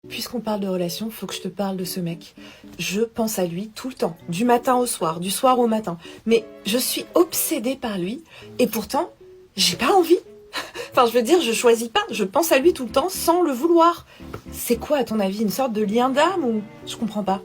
Puisqu'on parle de relation, faut que je te parle de ce mec. Je pense à lui tout le temps, du matin au soir, du soir au matin. Mais je suis obsédée par lui, et pourtant, j'ai pas envie. Enfin, je veux dire, je choisis pas, je pense à lui tout le temps sans le vouloir. C'est quoi, à ton avis, une sorte de lien d'âme ou... Je comprends pas.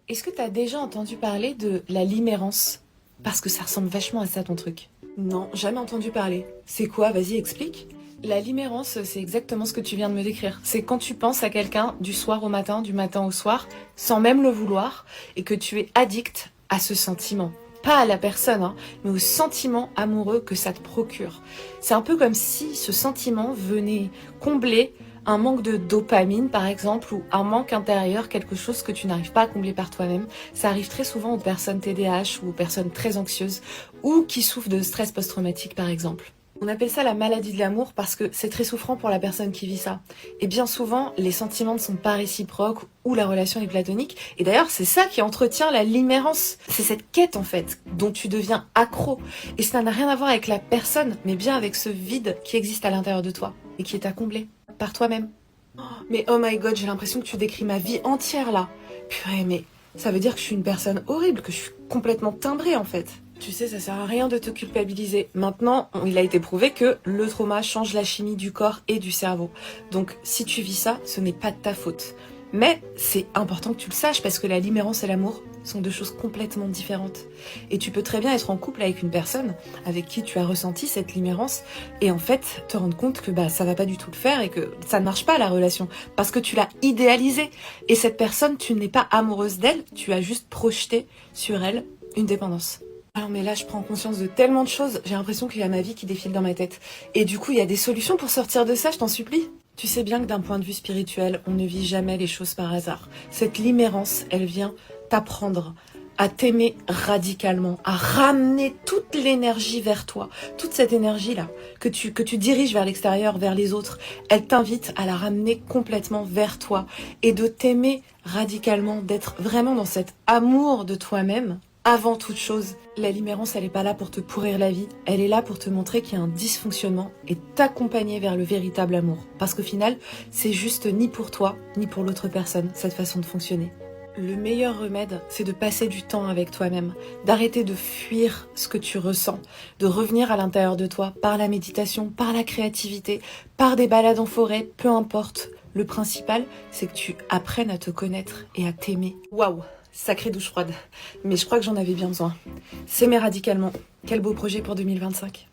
Est-ce que t'as déjà entendu parler de la limérance? Parce que ça ressemble vachement à ça, ton truc. Non, jamais entendu parler. C'est quoi? Vas-y, explique. La limérance, c'est exactement ce que tu viens de me décrire. C'est quand tu penses à quelqu'un du soir au matin, du matin au soir, sans même le vouloir, et que tu es addict à ce sentiment. Pas à la personne, hein, mais au sentiment amoureux que ça te procure. C'est un peu comme si ce sentiment venait combler un manque de dopamine, par exemple, ou un manque intérieur, quelque chose que tu n'arrives pas à combler par toi-même. Ça arrive très souvent aux personnes TDAH ou aux personnes très anxieuses, ou qui souffrent de stress post-traumatique, par exemple. On appelle ça la maladie de l'amour parce que c'est très souffrant pour la personne qui vit ça. Et bien souvent, les sentiments ne sont pas réciproques ou la relation est platonique. Et d'ailleurs, c'est ça qui entretient la limérance. C'est cette quête, en fait, dont tu deviens accro. Et ça n'a rien à voir avec la personne, mais bien avec ce vide qui existe à l'intérieur de toi et qui est à combler par toi-même. Mais oh my god, j'ai l'impression que tu décris ma vie entière là. Purée, mais ça veut dire que je suis une personne horrible, que je suis complètement timbrée en fait. Tu sais, ça sert à rien de te culpabiliser. Maintenant, il a été prouvé que le trauma change la chimie du corps et du cerveau. Donc, si tu vis ça, ce n'est pas de ta faute. Mais c'est important que tu le saches parce que la limérance et l'amour sont deux choses complètement différentes. Et tu peux très bien être en couple avec une personne avec qui tu as ressenti cette limérance et en fait te rendre compte que ça va pas du tout le faire et que ça ne marche pas la relation parce que tu l'as idéalisée. Et cette personne, tu n'es pas amoureuse d'elle, tu as juste projeté sur elle une dépendance. Alors mais là je prends conscience de tellement de choses, j'ai l'impression qu'il y a ma vie qui défile dans ma tête. Et du coup il y a des solutions pour sortir de ça, je t'en supplie. Tu sais bien que d'un point de vue spirituel, on ne vit jamais les choses par hasard. Cette limérance, elle vient t'apprendre à t'aimer radicalement, à ramener toute l'énergie vers toi, toute cette énergie-là que tu diriges vers l'extérieur, vers les autres, elle t'invite à la ramener complètement vers toi et de t'aimer radicalement, d'être vraiment dans cet amour de toi-même. Avant toute chose, la limérance, elle est pas là pour te pourrir la vie, elle est là pour te montrer qu'il y a un dysfonctionnement et t'accompagner vers le véritable amour. Parce qu'au final, c'est juste ni pour toi, ni pour l'autre personne, cette façon de fonctionner. Le meilleur remède, c'est de passer du temps avec toi-même, d'arrêter de fuir ce que tu ressens, de revenir à l'intérieur de toi par la méditation, par la créativité, par des balades en forêt, peu importe. Le principal, c'est que tu apprennes à te connaître et à t'aimer. Waouh! Sacrée douche froide. Mais je crois que j'en avais bien besoin. S'aimer radicalement. Quel beau projet pour 2025.